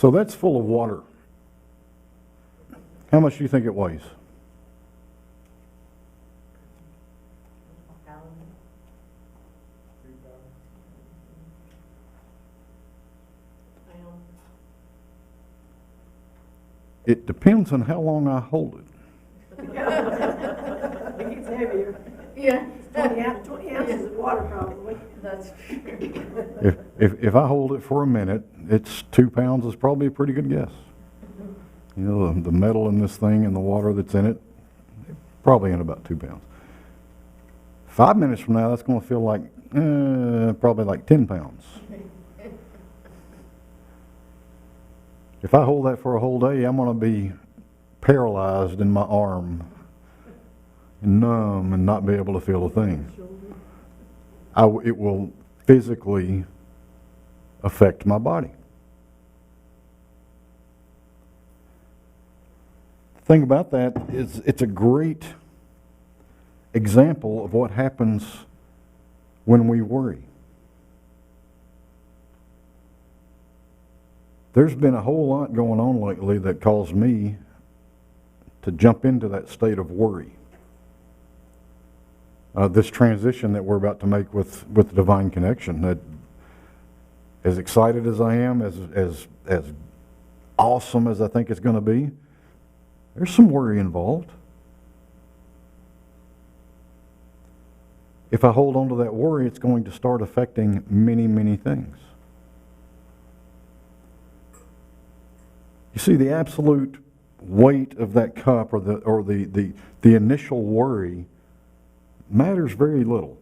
So that's full of water. How much do you think it weighs? It depends on how long I hold it. It gets heavier. Yeah. 20 ounces of water probably. That's true. If I hold it for a minute, it's 2 pounds is probably a pretty good guess. You know, the metal in this thing and the water that's in it, probably in about 2 pounds. 5 minutes from now, that's going to feel like probably like 10 pounds. If I hold that for a whole day, I'm going to be paralyzed in my arm, and numb, and not be able to feel a thing. It will physically affect my body. The thing about that is it's a great example of what happens when we worry. There's been a whole lot going on lately that caused me to jump into that state of worry. This transition that we're about to make with Divine Connection, that as excited as I am, as awesome as I think it's going to be, there's some worry involved. If I hold on to that worry, it's going to start affecting many, many things. You see, the absolute weight of that cup, or the initial worry, matters very little.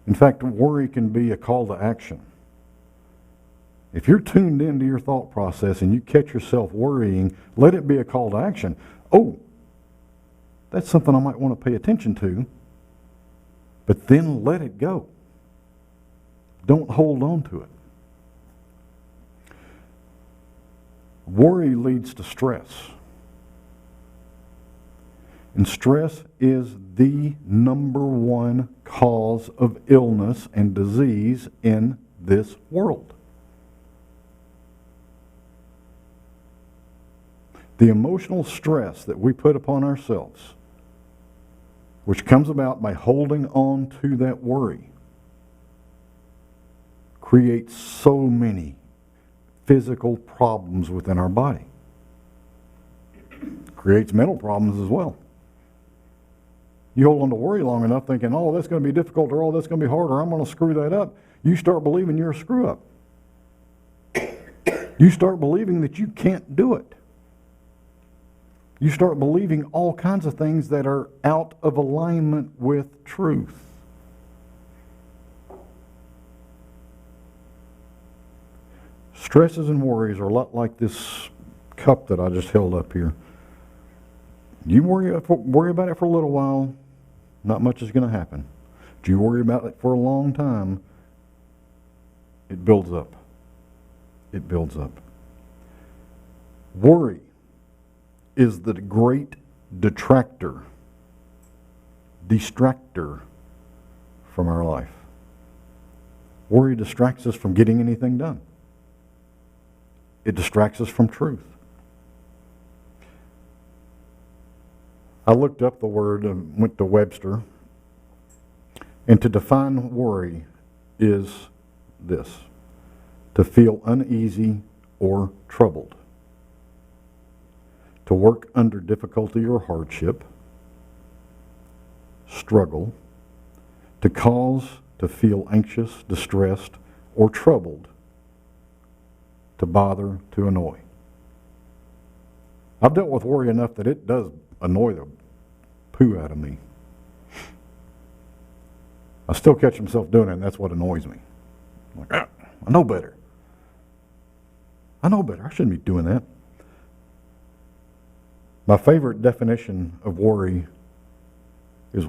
In fact, worry can be a call to action. If you're tuned into your thought process and you catch yourself worrying, let it be a call to action. Oh, that's something I might want to pay attention to, but then let it go. Don't hold on to it. Worry leads to stress. And stress is the #1 cause of illness and disease in this world. The emotional stress that we put upon ourselves, which comes about by holding on to that worry, creates so many physical problems within our body. Creates mental problems as well. You hold on to worry long enough thinking, oh, that's going to be difficult, or oh, that's going to be hard, or I'm going to screw that up. You start believing you're a screw up. You start believing that you can't do it. You start believing all kinds of things that are out of alignment with truth. Stresses and worries are a lot like this cup that I just held up here. You worry about it for a little while, not much is going to happen. But you worry about it for a long time, it builds up. It builds up. Worry is the great distractor from our life. Worry distracts us from getting anything done. It distracts us from truth. I looked up the word and went to Webster, and to define worry is this: to feel uneasy or troubled, to work under difficulty or hardship, struggle, to cause to feel anxious, distressed, or troubled, to bother, to annoy. I've dealt with worry enough that it does annoy the poo out of me. I still catch myself doing it, and that's what annoys me. I'm like, I know better. I know better. I shouldn't be doing that. My favorite definition of worry is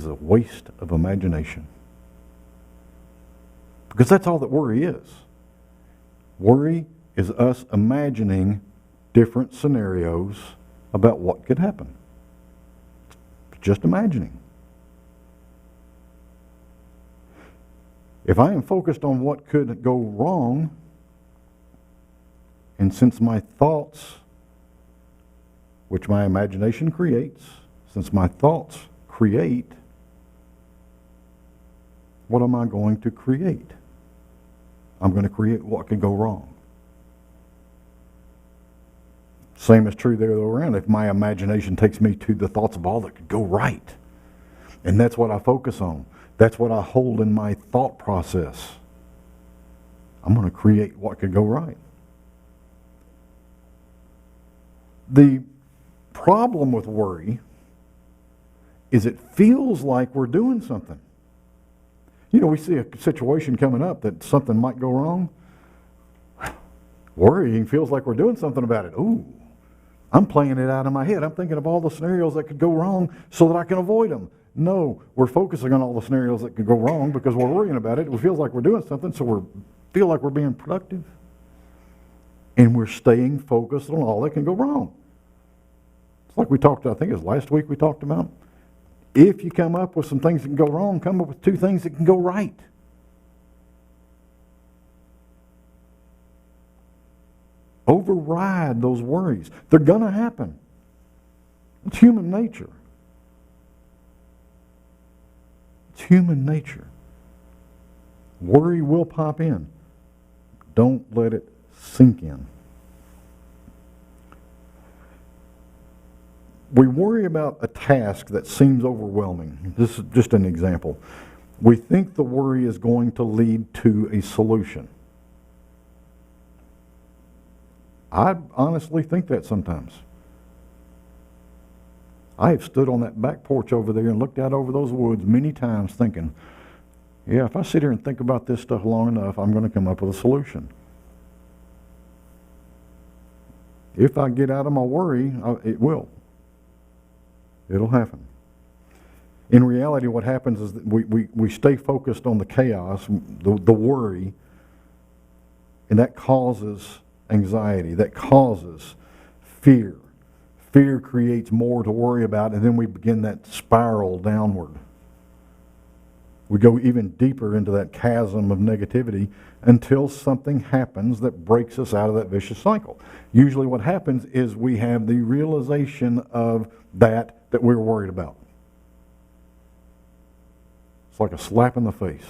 a waste of imagination. Because that's all that worry is. Worry is us imagining different scenarios about what could happen. Just imagining. If I am focused on what could go wrong, And since my thoughts, which my imagination creates, since my thoughts create, what am I going to create? I'm going to create what could go wrong. Same is true the other way around. If my imagination takes me to the thoughts of all that could go right, and that's what I focus on, that's what I hold in my thought process, I'm going to create what could go right. The problem with worry is it feels like we're doing something. You know, we see a situation coming up that something might go wrong. Worrying feels like we're doing something about it. Ooh, I'm playing it out in my head. I'm thinking of all the scenarios that could go wrong so that I can avoid them. No, we're focusing on all the scenarios that could go wrong because we're worrying about it. It feels like we're doing something, so we feel like we're being productive. And we're staying focused on all that can go wrong. It's like we talked, I think it was last week we talked about. If you come up with some things that can go wrong, come up with 2 things that can go right. Override those worries. They're going to happen. It's human nature. It's human nature. Worry will pop in. Don't let it sink in. We worry about a task that seems overwhelming. This is just an example. We think the worry is going to lead to a solution. I honestly think that sometimes. I have stood on that back porch over there and looked out over those woods many times thinking, yeah, if I sit here and think about this stuff long enough, I'm going to come up with a solution. If I get out of my worry, it will. It'll happen. In reality, what happens is that we stay focused on the chaos, the worry, and that causes anxiety. That causes fear. Fear creates more to worry about, and then we begin that spiral downward. We go even deeper into that chasm of negativity until something happens that breaks us out of that vicious cycle. Usually what happens is we have the realization of that we're worried about. It's like a slap in the face.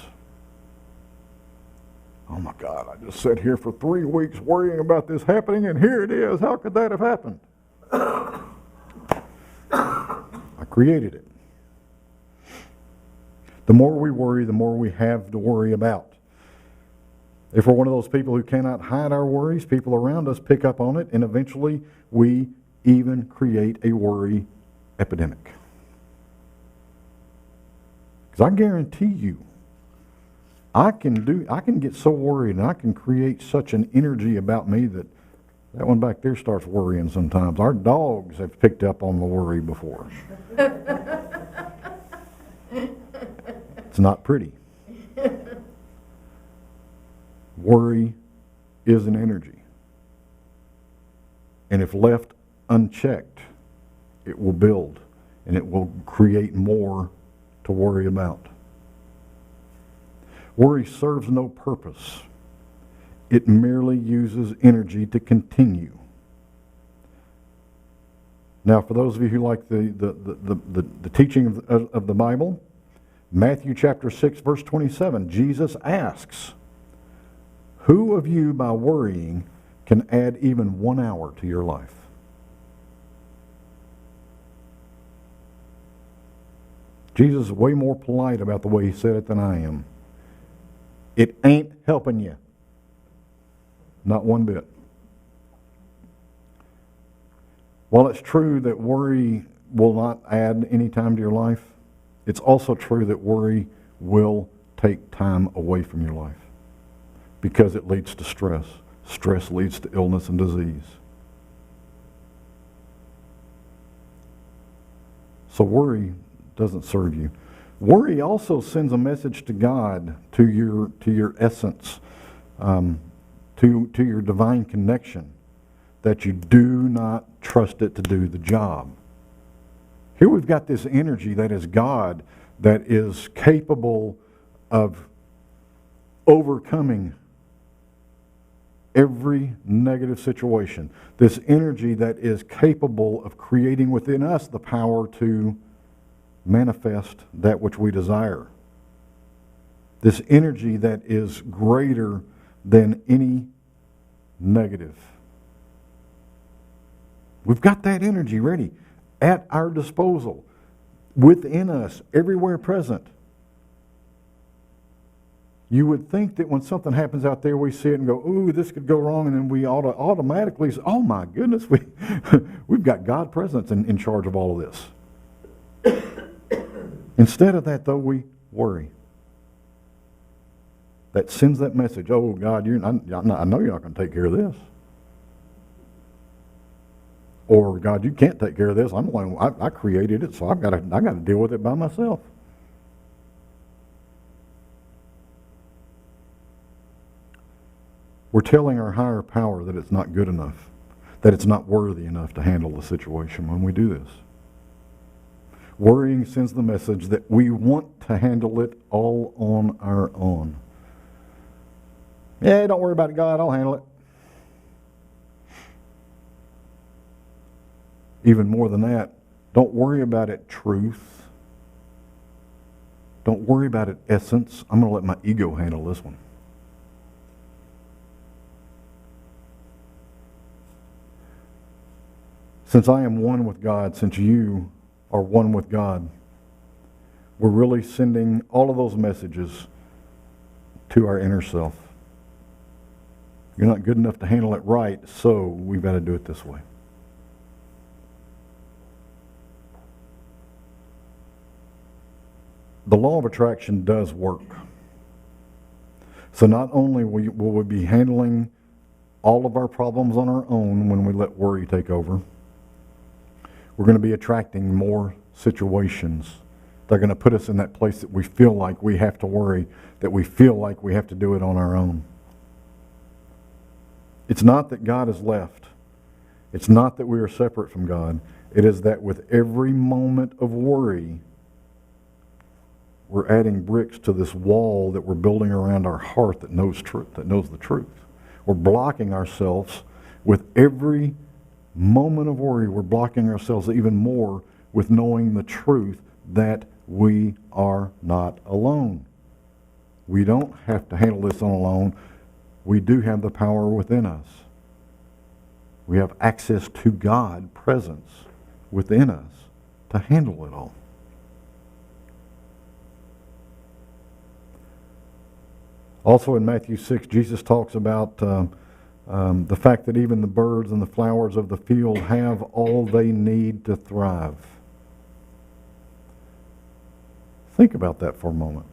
Oh my God, I just sat here for 3 weeks worrying about this happening, and here it is. How could that have happened? I created it. The more we worry, the more we have to worry about. If we're one of those people who cannot hide our worries, people around us pick up on it, and eventually we even create a worry epidemic. Because I guarantee you, I can get so worried and I can create such an energy about me that one back there starts worrying sometimes. Our dogs have picked up on the worry before. It's not pretty. Worry is an energy. And if left unchecked, it will build and it will create more to worry about. Worry serves no purpose. It merely uses energy to continue. Now, for those of you who like the teaching of the Bible, Matthew chapter 6, verse 27, Jesus asks, "Who of you by worrying can add even 1 hour to your life?" Jesus is way more polite about the way he said it than I am. It ain't helping you. Not one bit. While it's true that worry will not add any time to your life, it's also true that worry will take time away from your life because it leads to stress. Stress leads to illness and disease. So worry doesn't serve you. Worry also sends a message to God, to your essence, to your divine connection, that you do not trust it to do the job. Here we've got this energy that is God, that is capable of overcoming every negative situation. This energy that is capable of creating within us the power to manifest that which we desire. This energy that is greater than any negative. We've got that energy ready at our disposal, within us, everywhere present. You would think that when something happens out there, we see it and go, ooh, this could go wrong, and then we automatically say, oh my goodness, we've got God presence in charge of all of this. Instead of that, though, we worry. That sends that message, oh God, I know you're not going to take care of this. Or, God, you can't take care of this. I created it, so I got to deal with it by myself. We're telling our higher power that it's not good enough, that it's not worthy enough to handle the situation when we do this. Worrying sends the message that we want to handle it all on our own. Yeah, don't worry about it, God, I'll handle it. Even more than that, don't worry about it, truth. Don't worry about it, essence. I'm going to let my ego handle this one. Since I am one with God, since you are one with God, we're really sending all of those messages to our inner self. You're not good enough to handle it right, so we've got to do it this way. The law of attraction does work. So not only will we be handling all of our problems on our own when we let worry take over, we're going to be attracting more situations. They're going to put us in that place that we feel like we have to worry, that we feel like we have to do it on our own. It's not that God is left. It's not that we are separate from God. It is that with every moment of worry, we're adding bricks to this wall that we're building around our heart that knows the truth. We're blocking ourselves with every moment of worry. We're blocking ourselves even more with knowing the truth that we are not alone. We don't have to handle this on alone. We do have the power within us. We have access to God, presence within us to handle it all. Also in Matthew 6, Jesus talks about the fact that even the birds and the flowers of the field have all they need to thrive. Think about that for a moment.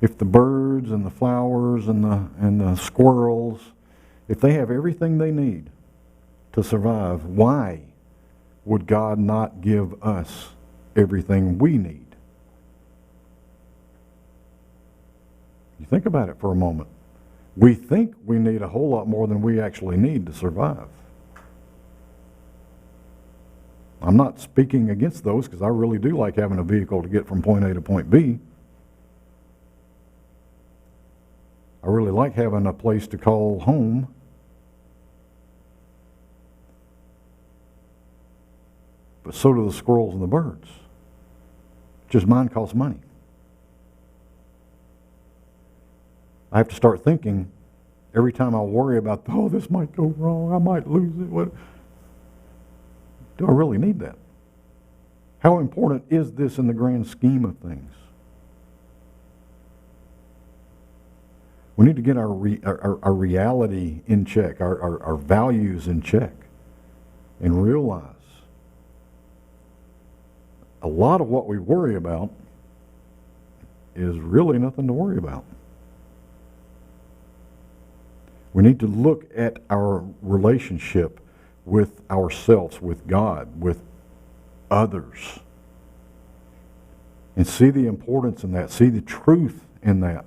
If the birds and the flowers and the squirrels, if they have everything they need to survive, why would God not give us everything we need? You think about it for a moment. We think we need a whole lot more than we actually need to survive. I'm not speaking against those because I really do like having a vehicle to get from point A to point B. I really like having a place to call home. But so do the squirrels and the birds. Just mine costs money. I have to start thinking every time I worry about, oh, this might go wrong, I might lose it. What? Do I really need that? How important is this in the grand scheme of things? We need to get our reality in check, our values in check, and realize a lot of what we worry about is really nothing to worry about. We need to look at our relationship with ourselves, with God, with others, and see the importance in that, see the truth in that,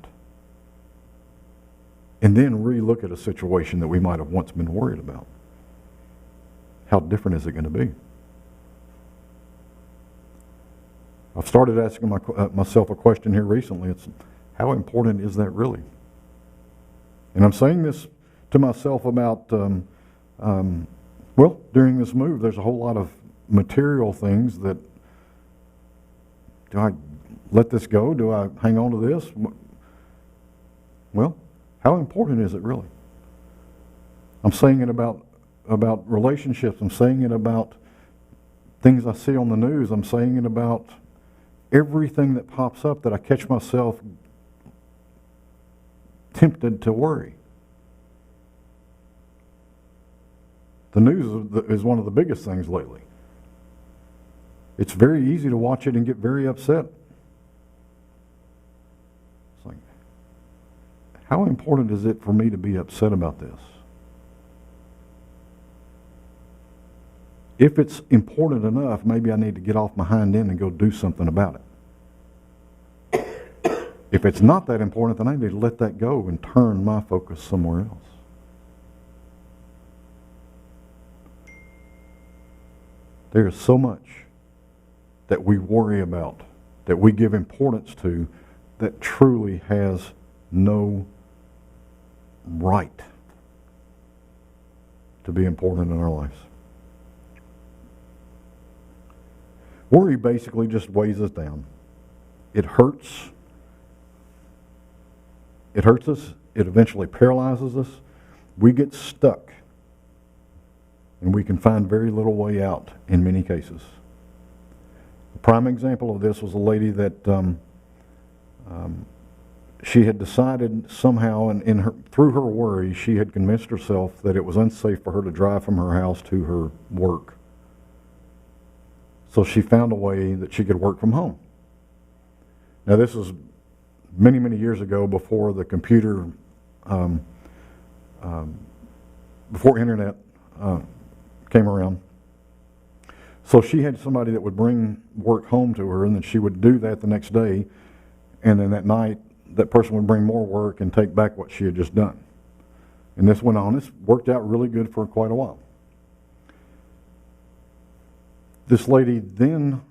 and then re-look at a situation that we might have once been worried about. How different is it going to be? I've started asking myself a question here recently. It's, how important is that really? And I'm saying this to myself about, well, during this move, there's a whole lot of material things that, do I let this go? Do I hang on to this? Well, how important is it really? I'm saying it about relationships. I'm saying it about things I see on the news. I'm saying it about everything that pops up that I catch myself tempted to worry. The news is one of the biggest things lately. It's very easy to watch it and get very upset. It's like, how important is it for me to be upset about this? If it's important enough, maybe I need to get off my hind end and go do something about it. If it's not that important, then I need to let that go and turn my focus somewhere else. There is so much that we worry about, that we give importance to, that truly has no right to be important in our lives. Worry basically just weighs us down. It hurts. It hurts us. It eventually paralyzes us. We get stuck. And we can find very little way out in many cases. A prime example of this was a lady that she had decided somehow, and through her worry, she had convinced herself that it was unsafe for her to drive from her house to her work. So she found a way that she could work from home. Now this was many, many years ago, before the computer, before internet came around. So she had somebody that would bring work home to her, and then she would do that the next day, and then that night that person would bring more work and take back what she had just done. And this went on. This worked out really good for quite a while. This lady then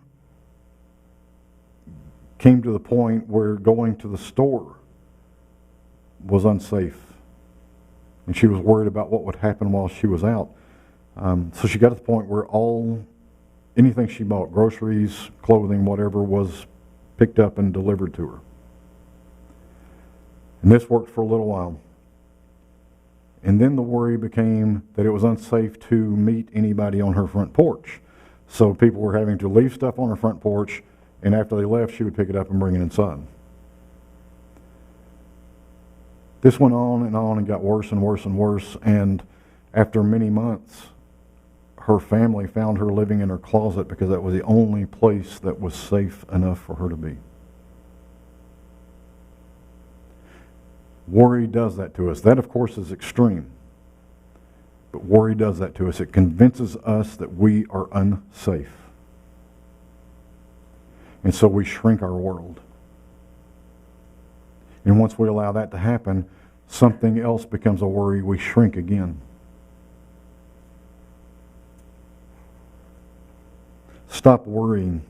came to the point where going to the store was unsafe. And she was worried about what would happen while she was out. So she got to the point where anything she bought, groceries, clothing, whatever, was picked up and delivered to her. And this worked for a little while. And then the worry became that it was unsafe to meet anybody on her front porch. So people were having to leave stuff on her front porch, and after they left, she would pick it up and bring it inside. This went on and got worse and worse and worse, and after many months, her family found her living in her closet because that was the only place that was safe enough for her to be. Worry does that to us. That, of course, is extreme. But worry does that to us. It convinces us that we are unsafe. And so we shrink our world. And once we allow that to happen, something else becomes a worry. We shrink again. Stop worrying.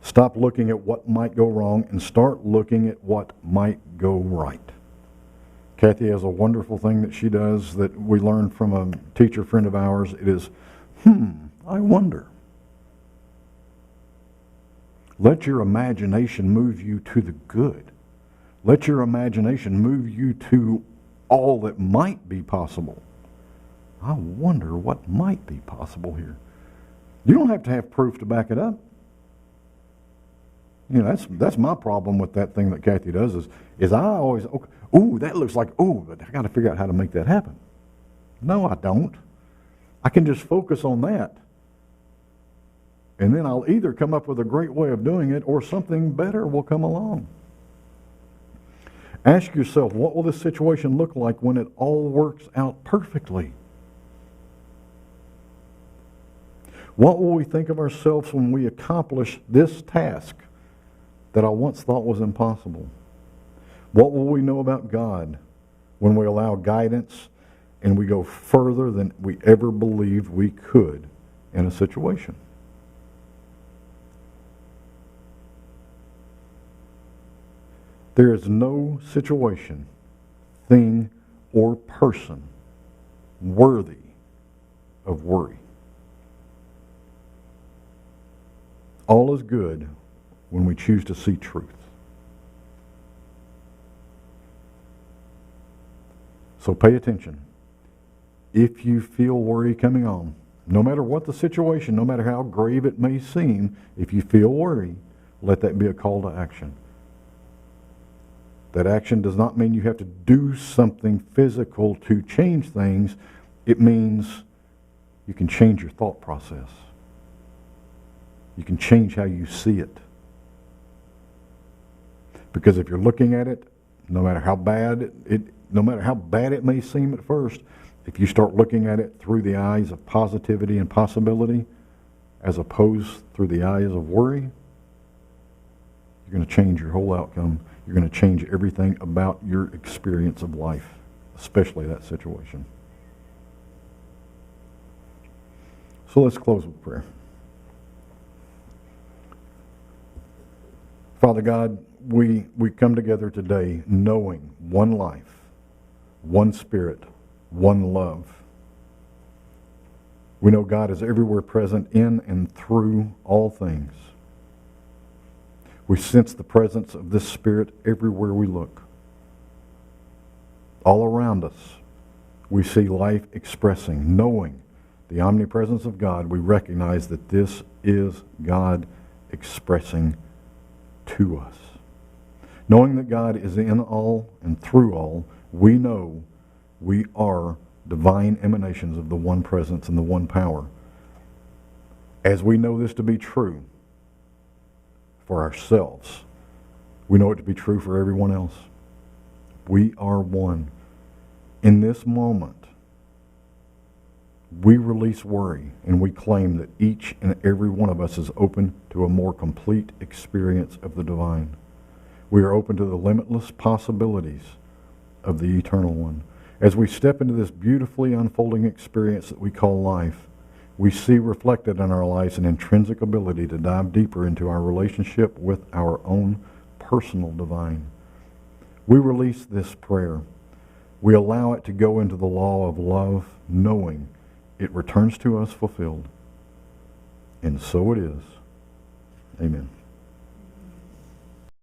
Stop looking at what might go wrong and start looking at what might go right. Kathy has a wonderful thing that she does that we learned from a teacher friend of ours. It is, I wonder. Let your imagination move you to the good. Let your imagination move you to all that might be possible. I wonder what might be possible here. You don't have to have proof to back it up. You know, that's my problem with that thing that Kathy does is I always, that looks like, but I got to figure out how to make that happen. No, I don't. I can just focus on that. And then I'll either come up with a great way of doing it or something better will come along. Ask yourself, what will this situation look like when it all works out perfectly? What will we think of ourselves when we accomplish this task that I once thought was impossible? What will we know about God when we allow guidance and we go further than we ever believed we could in a situation? There is no situation, thing, or person worthy of worry. All is good when we choose to see truth. So pay attention. If you feel worry coming on, no matter what the situation, no matter how grave it may seem, if you feel worry, let that be a call to action. That action does not mean you have to do something physical to change things. It means you can change your thought process. You can change how you see it. Because if you're looking at it, no matter how bad it may seem at first, if you start looking at it through the eyes of positivity and possibility, as opposed through the eyes of worry, you're going to change your whole outcome. You're going to change everything about your experience of life, especially that situation. So let's close with prayer. Father God, we come together today knowing one life, one spirit, one love. We know God is everywhere present in and through all things. We sense the presence of this Spirit everywhere we look. All around us, we see life expressing, knowing the omnipresence of God. We recognize that this is God expressing to us. Knowing that God is in all and through all, we know we are divine emanations of the one presence and the one power. As we know this to be true for ourselves, we know it to be true for everyone else. We are one. In this moment, we release worry and we claim that each and every one of us is open to a more complete experience of the divine. We are open to the limitless possibilities of the Eternal One. As we step into this beautifully unfolding experience that we call life, we see reflected in our lives an intrinsic ability to dive deeper into our relationship with our own personal divine. We release this prayer. We allow it to go into the law of love, knowing it returns to us fulfilled. And so it is. Amen.